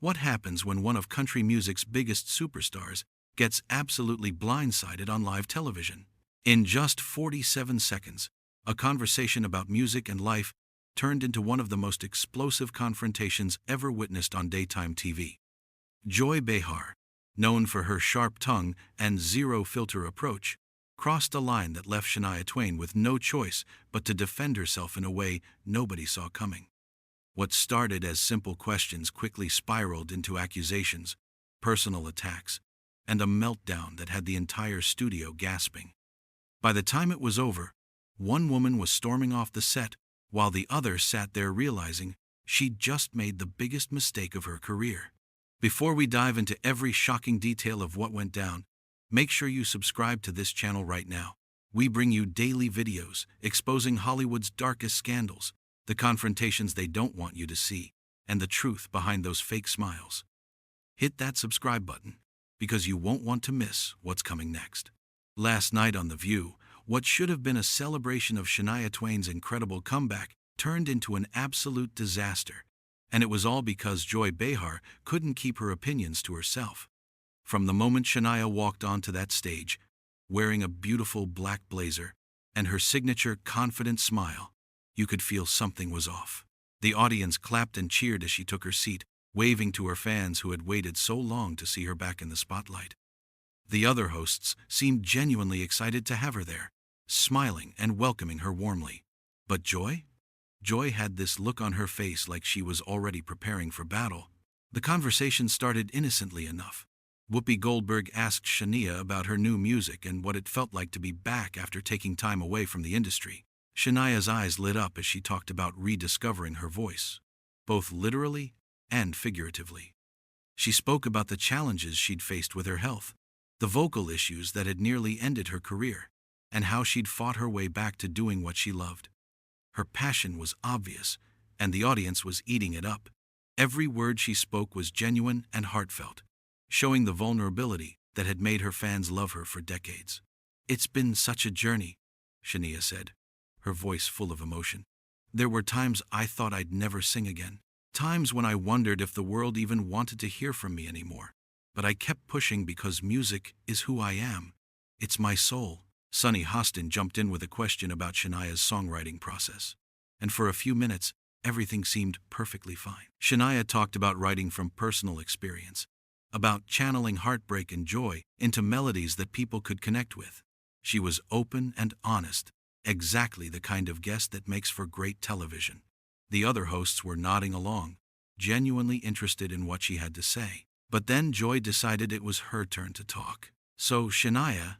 What happens when one of country music's biggest superstars gets absolutely blindsided on live television? In just 47 seconds, a conversation about music and life turned into one of the most explosive confrontations ever witnessed on daytime TV. Joy Behar, known for her sharp tongue and zero-filter approach, crossed a line that left Shania Twain with no choice but to defend herself in a way nobody saw coming. What started as simple questions quickly spiraled into accusations, personal attacks, and a meltdown that had the entire studio gasping. By the time it was over, one woman was storming off the set while the other sat there realizing she'd just made the biggest mistake of her career. Before we dive into every shocking detail of what went down, make sure you subscribe to this channel right now. We bring you daily videos exposing Hollywood's darkest scandals, the confrontations they don't want you to see, and the truth behind those fake smiles. Hit that subscribe button, because you won't want to miss what's coming next. Last night on The View, what should have been a celebration of Shania Twain's incredible comeback turned into an absolute disaster, and it was all because Joy Behar couldn't keep her opinions to herself. From the moment Shania walked onto that stage, wearing a beautiful black blazer and her signature confident smile, you could feel something was off. The audience clapped and cheered as she took her seat, waving to her fans who had waited so long to see her back in the spotlight. The other hosts seemed genuinely excited to have her there, smiling and welcoming her warmly. But Joy? Joy had this look on her face like she was already preparing for battle. The conversation started innocently enough. Whoopi Goldberg asked Shania about her new music and what it felt like to be back after taking time away from the industry. Shania's eyes lit up as she talked about rediscovering her voice, both literally and figuratively. She spoke about the challenges she'd faced with her health, the vocal issues that had nearly ended her career, and how she'd fought her way back to doing what she loved. Her passion was obvious, and the audience was eating it up. Every word she spoke was genuine and heartfelt, showing the vulnerability that had made her fans love her for decades. "It's been such a journey," Shania said, her voice full of emotion. "There were times I thought I'd never sing again. Times when I wondered if the world even wanted to hear from me anymore. But I kept pushing because music is who I am. It's my soul." Sunny Hostin jumped in with a question about Shania's songwriting process. And for a few minutes, everything seemed perfectly fine. Shania talked about writing from personal experience, about channeling heartbreak and joy into melodies that people could connect with. She was open and honest, exactly the kind of guest that makes for great television. The other hosts were nodding along, genuinely interested in what she had to say. But then Joy decided it was her turn to talk. "So, Shania,"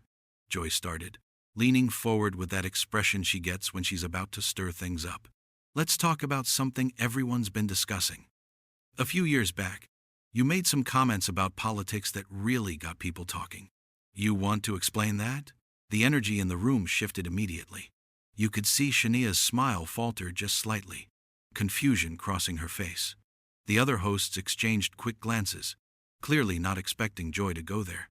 Joy started, leaning forward with that expression she gets when she's about to stir things up, "let's talk about something everyone's been discussing. A few years back, you made some comments about politics that really got people talking. You want to explain that?" The energy in the room shifted immediately. You could see Shania's smile falter just slightly, confusion crossing her face. The other hosts exchanged quick glances, clearly not expecting Joy to go there.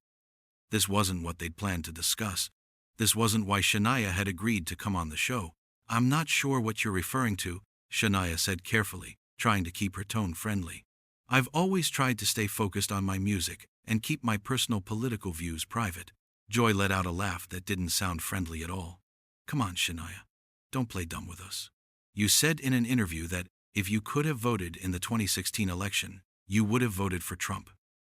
This wasn't what they'd planned to discuss. This wasn't why Shania had agreed to come on the show. "I'm not sure what you're referring to," Shania said carefully, trying to keep her tone friendly. "I've always tried to stay focused on my music and keep my personal political views private." Joy let out a laugh that didn't sound friendly at all. "Come on, Shania. Don't play dumb with us. You said in an interview that if you could have voted in the 2016 election, you would have voted for Trump.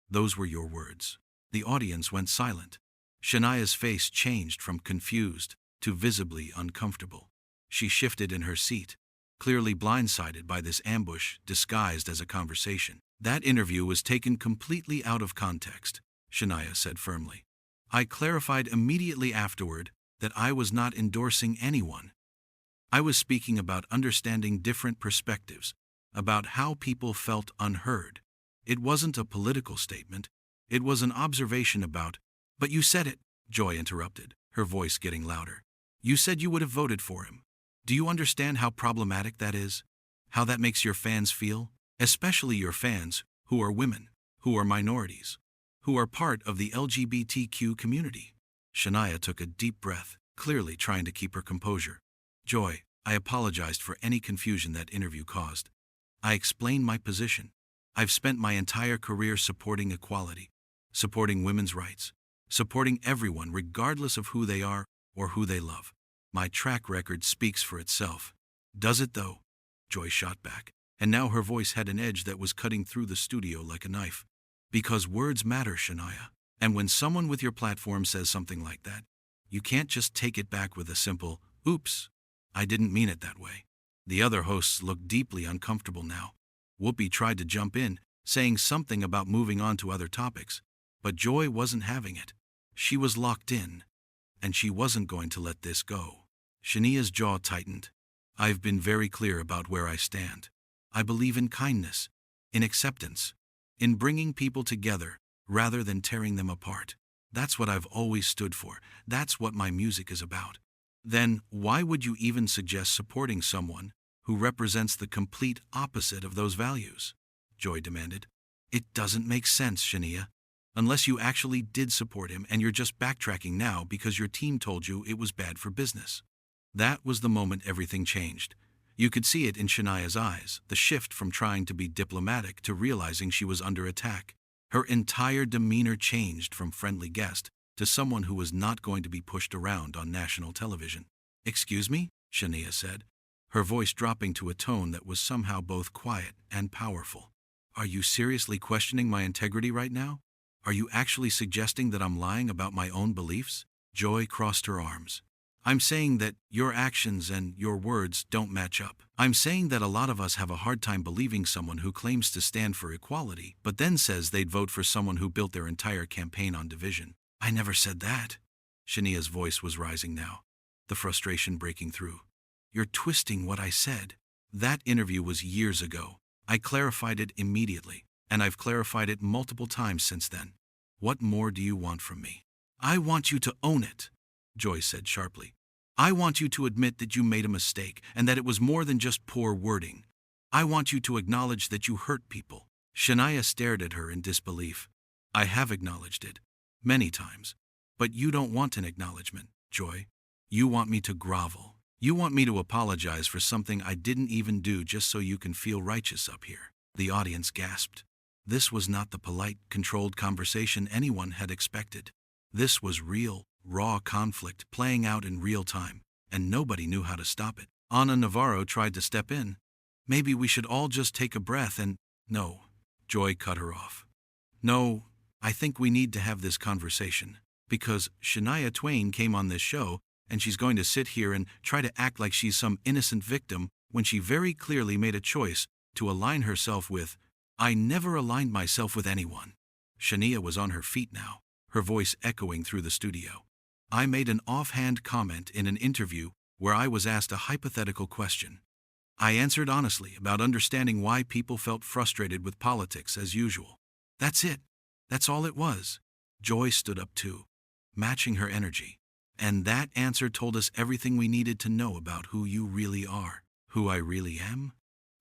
Those were your words." The audience went silent. Shania's face changed from confused to visibly uncomfortable. She shifted in her seat, clearly blindsided by this ambush disguised as a conversation. "That interview was taken completely out of context," Shania said firmly. "I clarified immediately afterward that I was not endorsing anyone. I was speaking about understanding different perspectives, about how people felt unheard. It wasn't a political statement. It was an observation about—" "But you said it," Joy interrupted, her voice getting louder. "You said you would have voted for him. Do you understand how problematic that is? How that makes your fans feel? Especially your fans, who are women, who are minorities, who are part of the LGBTQ community." Shania took a deep breath, clearly trying to keep her composure. "Joy, I apologized for any confusion that interview caused. I explained my position. I've spent my entire career supporting equality, supporting women's rights, supporting everyone regardless of who they are or who they love. My track record speaks for itself. Does it though? Joy shot back, and now her voice had an edge that was cutting through the studio like a knife. Because words matter, Shania. And when someone with your platform says something like that, you can't just take it back with a simple, oops, I didn't mean it that way. The other hosts looked deeply uncomfortable now. Whoopi tried to jump in, saying something about moving on to other topics, but Joy wasn't having it. She was locked in, and she wasn't going to let this go. Shania's jaw tightened. I've been very clear about where I stand. I believe in kindness, in acceptance, in bringing people together rather than tearing them apart. That's what I've always stood for. That's what my music is about. Then why would you even suggest supporting someone who represents the complete opposite of those values? Joy demanded. It doesn't make sense, Shania. Unless you actually did support him and you're just backtracking now because your team told you it was bad for business. That was the moment everything changed. You could see it in Shania's eyes, the shift from trying to be diplomatic to realizing she was under attack. Her entire demeanor changed from friendly guest to someone who was not going to be pushed around on national television. Excuse me? Shania said, her voice dropping to a tone that was somehow both quiet and powerful. Are you seriously questioning my integrity right now? Are you actually suggesting that I'm lying about my own beliefs? Joy crossed her arms. I'm saying that your actions and your words don't match up. I'm saying that a lot of us have a hard time believing someone who claims to stand for equality, but then says they'd vote for someone who built their entire campaign on division. I never said that. Shania's voice was rising now, the frustration breaking through. You're twisting what I said. That interview was years ago. I clarified it immediately, and I've clarified it multiple times since then. What more do you want from me? I want you to own it, Joy said sharply. I want you to admit that you made a mistake and that it was more than just poor wording. I want you to acknowledge that you hurt people. Shania stared at her in disbelief. I have acknowledged it. Many times. But you don't want an acknowledgement, Joy. You want me to grovel. You want me to apologize for something I didn't even do just so you can feel righteous up here. The audience gasped. This was not the polite, controlled conversation anyone had expected. This was real, raw conflict playing out in real time, and nobody knew how to stop it. Ana Navarro tried to step in. Maybe we should all just take a breath and... No, Joy cut her off. No, I think we need to have this conversation, because Shania Twain came on this show, and she's going to sit here and try to act like she's some innocent victim when she very clearly made a choice to align herself with, I never aligned myself with anyone. Shania was on her feet now, her voice echoing through the studio. I made an offhand comment in an interview where I was asked a hypothetical question. I answered honestly about understanding why people felt frustrated with politics as usual. That's it. That's all it was. Joy stood up too, matching her energy. And that answer told us everything we needed to know about who you really are. Who I really am?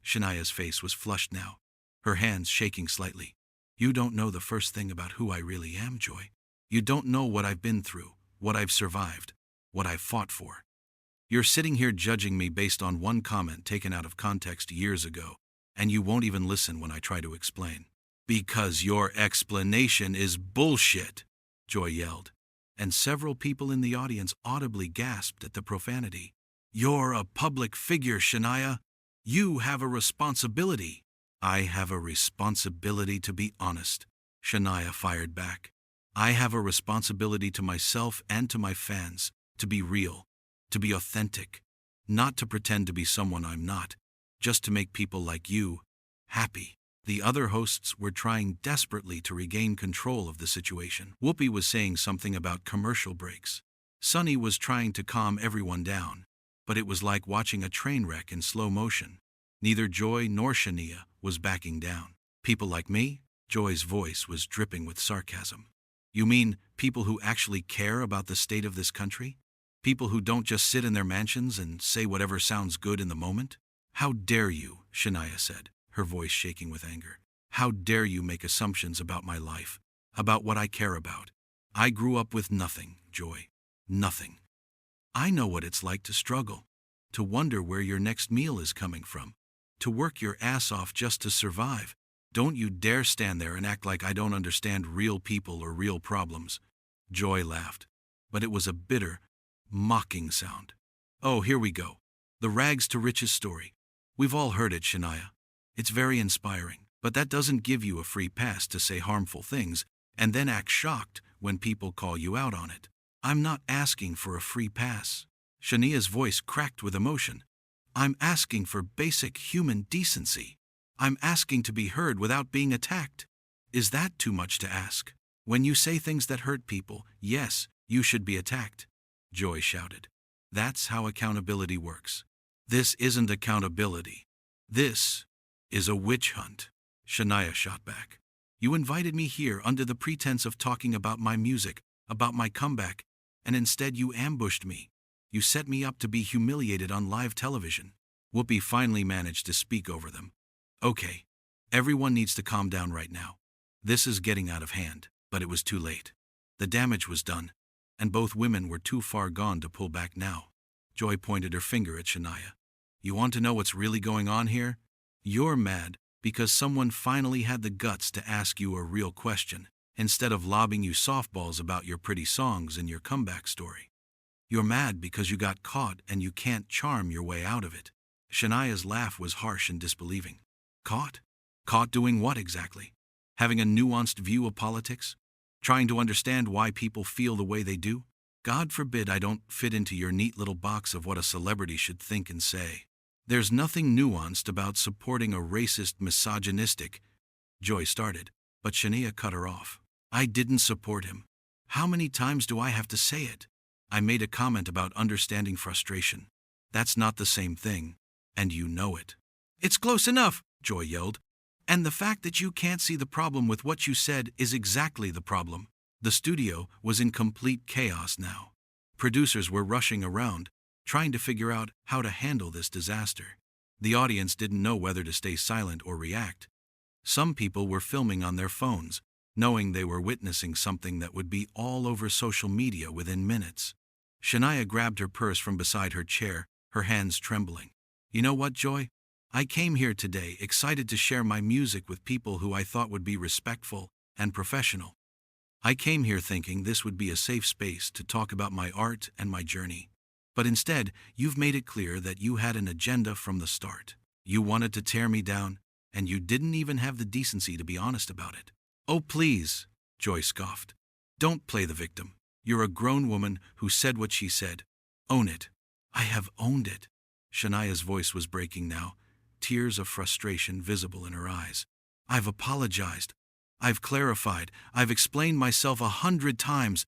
Shania's face was flushed now, her hands shaking slightly. You don't know the first thing about who I really am, Joy. You don't know what I've been through, what I've survived, what I've fought for. You're sitting here judging me based on one comment taken out of context years ago, and you won't even listen when I try to explain. Because your explanation is bullshit, Joy yelled, and several people in the audience audibly gasped at the profanity. You're a public figure, Shania. You have a responsibility. I have a responsibility to be honest, Shania fired back. I have a responsibility to myself and to my fans, to be real, to be authentic, not to pretend to be someone I'm not, just to make people like you happy. The other hosts were trying desperately to regain control of the situation. Whoopi was saying something about commercial breaks. Sunny was trying to calm everyone down, but it was like watching a train wreck in slow motion. Neither Joy nor Shania was backing down. People like me? Joy's voice was dripping with sarcasm. You mean people who actually care about the state of this country? People who don't just sit in their mansions and say whatever sounds good in the moment? How dare you, Shania said, her voice shaking with anger. How dare you make assumptions about my life, about what I care about? I grew up with nothing, Joy. Nothing. I know what it's like to struggle, to wonder where your next meal is coming from, to work your ass off just to survive, Don't you dare stand there and act like I don't understand real people or real problems. Joy laughed, but it was a bitter, mocking sound. Oh, here we go. The rags to riches story. We've all heard it, Shania. It's very inspiring, but that doesn't give you a free pass to say harmful things and then act shocked when people call you out on it. I'm not asking for a free pass. Shania's voice cracked with emotion. I'm asking for basic human decency. I'm asking to be heard without being attacked. Is that too much to ask? When you say things that hurt people, yes, you should be attacked. Joy shouted. That's how accountability works. This isn't accountability. This is a witch hunt. Shania shot back. You invited me here under the pretense of talking about my music, about my comeback, and instead you ambushed me. You set me up to be humiliated on live television. Whoopi finally managed to speak over them. Okay, everyone needs to calm down right now. This is getting out of hand, but it was too late. The damage was done, and both women were too far gone to pull back now. Joy pointed her finger at Shania. You want to know what's really going on here? You're mad because someone finally had the guts to ask you a real question, instead of lobbing you softballs about your pretty songs and your comeback story. You're mad because you got caught and you can't charm your way out of it. Shania's laugh was harsh and disbelieving. Caught? Caught doing what exactly? Having a nuanced view of politics? Trying to understand why people feel the way they do? God forbid I don't fit into your neat little box of what a celebrity should think and say. There's nothing nuanced about supporting a racist, misogynistic, Joy started, but Shania cut her off. I didn't support him. How many times do I have to say it? I made a comment about understanding frustration. That's not the same thing, and you know it. It's close enough, Joy yelled. And the fact that you can't see the problem with what you said is exactly the problem. The studio was in complete chaos now. Producers were rushing around, trying to figure out how to handle this disaster. The audience didn't know whether to stay silent or react. Some people were filming on their phones, knowing they were witnessing something that would be all over social media within minutes. Shania grabbed her purse from beside her chair, her hands trembling. You know what, Joy? I came here today excited to share my music with people who I thought would be respectful and professional. I came here thinking this would be a safe space to talk about my art and my journey. But instead, you've made it clear that you had an agenda from the start. You wanted to tear me down, and you didn't even have the decency to be honest about it. Oh, please, Joy scoffed. Don't play the victim. You're a grown woman who said what she said. Own it. I have owned it. Shania's voice was breaking now, tears of frustration visible in her eyes. I've apologized. I've clarified. I've explained myself 100 times.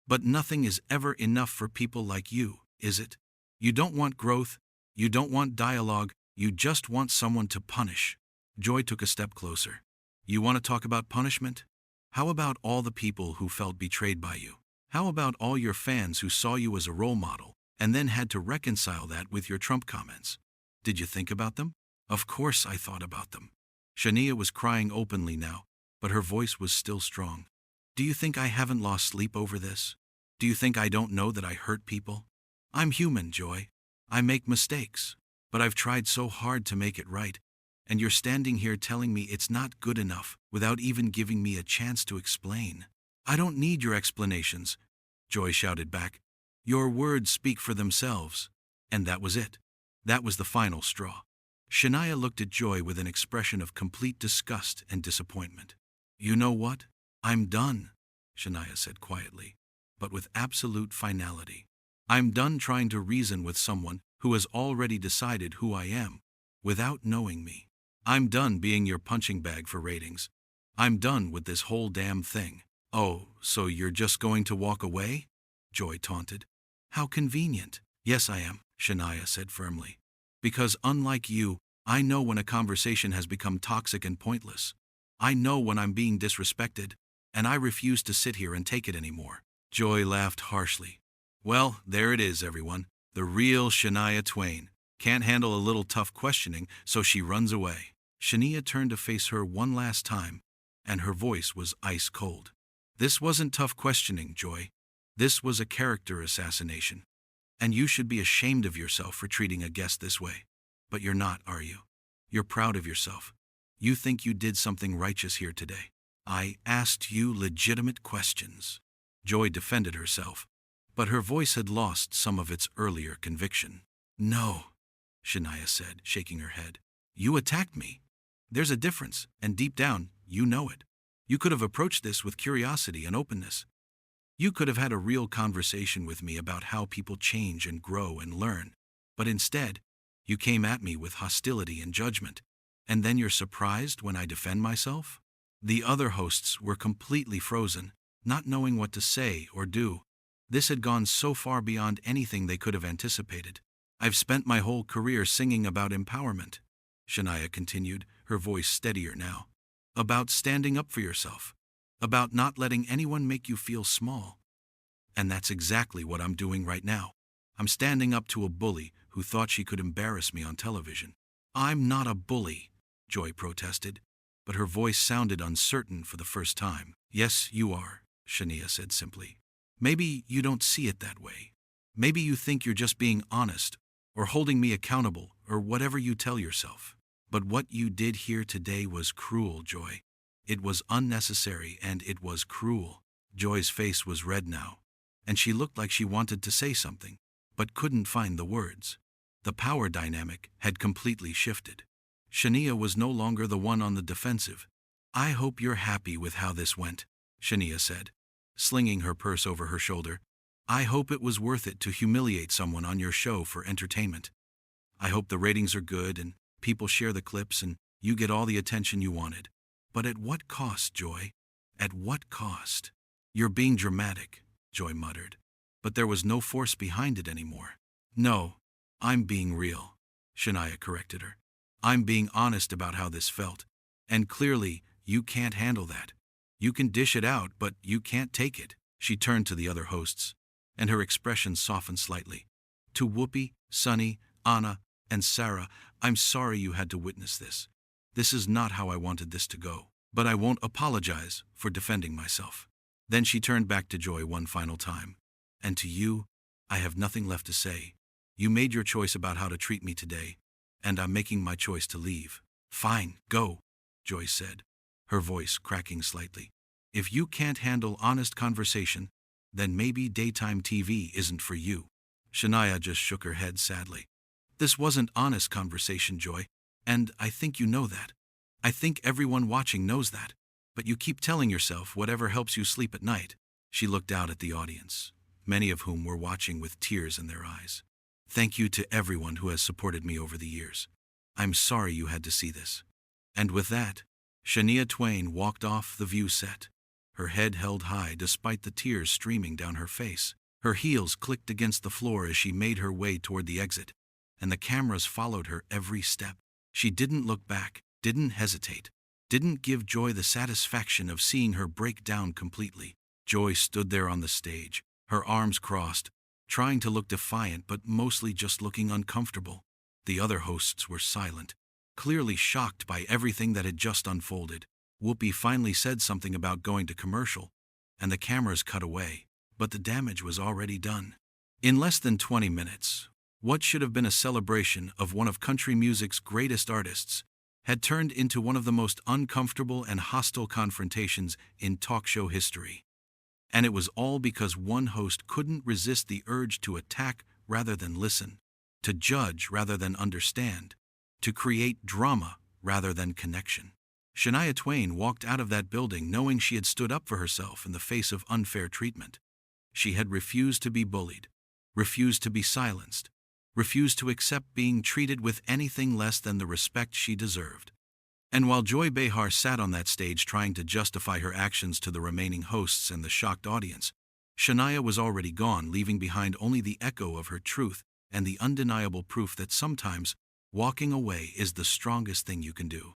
But nothing is ever enough for people like you, is it? You don't want growth. You don't want dialogue. You just want someone to punish. Joy took a step closer. You want to talk about punishment? How about all the people who felt betrayed by you? How about all your fans who saw you as a role model and then had to reconcile that with your Trump comments? Did you think about them? Of course I thought about them. Shania was crying openly now, but her voice was still strong. Do you think I haven't lost sleep over this? Do you think I don't know that I hurt people? I'm human, Joy. I make mistakes, but I've tried so hard to make it right, and you're standing here telling me it's not good enough without even giving me a chance to explain. I don't need your explanations, Joy shouted back. Your words speak for themselves. And that was it. That was the final straw. Shania looked at Joy with an expression of complete disgust and disappointment. You know what? I'm done, Shania said quietly, but with absolute finality. I'm done trying to reason with someone who has already decided who I am, without knowing me. I'm done being your punching bag for ratings. I'm done with this whole damn thing. Oh, so you're just going to walk away? Joy taunted. How convenient. Yes, I am, Shania said firmly. Because unlike you, I know when a conversation has become toxic and pointless. I know when I'm being disrespected, and I refuse to sit here and take it anymore. Joy laughed harshly. Well, there it is, everyone. The real Shania Twain. Can't handle a little tough questioning, so she runs away. Shania turned to face her one last time, and her voice was ice cold. This wasn't tough questioning, Joy. This was a character assassination. And you should be ashamed of yourself for treating a guest this way. But you're not, are you? You're proud of yourself. You think you did something righteous here today. I asked you legitimate questions. Joy defended herself, but her voice had lost some of its earlier conviction. No, Shania said, shaking her head. You attacked me. There's a difference, and deep down, you know it. You could have approached this with curiosity and openness. You could have had a real conversation with me about how people change and grow and learn. But instead, you came at me with hostility and judgment. And then you're surprised when I defend myself? The other hosts were completely frozen, not knowing what to say or do. This had gone so far beyond anything they could have anticipated. I've spent my whole career singing about empowerment, Shania continued, her voice steadier now. About standing up for yourself. About not letting anyone make you feel small. And that's exactly what I'm doing right now. I'm standing up to a bully who thought she could embarrass me on television. I'm not a bully, Joy protested, but her voice sounded uncertain for the first time. Yes, you are, Shania said simply. Maybe you don't see it that way. Maybe you think you're just being honest, or holding me accountable, or whatever you tell yourself. But what you did here today was cruel, Joy. It was unnecessary and it was cruel. Joy's face was red now, and she looked like she wanted to say something, but couldn't find the words. The power dynamic had completely shifted. Shania was no longer the one on the defensive. I hope you're happy with how this went, Shania said, slinging her purse over her shoulder. I hope it was worth it to humiliate someone on your show for entertainment. I hope the ratings are good and people share the clips and you get all the attention you wanted. But at what cost, Joy? At what cost? You're being dramatic, Joy muttered. But there was no force behind it anymore. No, I'm being real, Shania corrected her. I'm being honest about how this felt. And clearly, you can't handle that. You can dish it out, but you can't take it. She turned to the other hosts, and her expression softened slightly. To Whoopi, Sunny, Anna, and Sarah, I'm sorry you had to witness this. This is not how I wanted this to go. But I won't apologize for defending myself. Then she turned back to Joy one final time. And to you, I have nothing left to say. You made your choice about how to treat me today, and I'm making my choice to leave. Fine, go, Joy said, her voice cracking slightly. If you can't handle honest conversation, then maybe daytime TV isn't for you. Shania just shook her head sadly. This wasn't honest conversation, Joy, and I think you know that. I think everyone watching knows that. But you keep telling yourself whatever helps you sleep at night. She looked out at the audience, many of whom were watching with tears in their eyes. Thank you to everyone who has supported me over the years. I'm sorry you had to see this. And with that, Shania Twain walked off the view set, her head held high despite the tears streaming down her face. Her heels clicked against the floor as she made her way toward the exit, and the cameras followed her every step. She didn't look back, didn't hesitate, didn't give Joy the satisfaction of seeing her break down completely. Joy stood there on the stage, her arms crossed, trying to look defiant but mostly just looking uncomfortable. The other hosts were silent, clearly shocked by everything that had just unfolded. Whoopi finally said something about going to commercial, and the cameras cut away, but the damage was already done. In less than 20 minutes, what should have been a celebration of one of country music's greatest artists had turned into one of the most uncomfortable and hostile confrontations in talk show history. And it was all because one host couldn't resist the urge to attack rather than listen, to judge rather than understand, to create drama rather than connection. Shania Twain walked out of that building knowing she had stood up for herself in the face of unfair treatment. She had refused to be bullied, refused to be silenced, refused to accept being treated with anything less than the respect she deserved. And while Joy Behar sat on that stage trying to justify her actions to the remaining hosts and the shocked audience, Shania was already gone, leaving behind only the echo of her truth and the undeniable proof that sometimes walking away is the strongest thing you can do.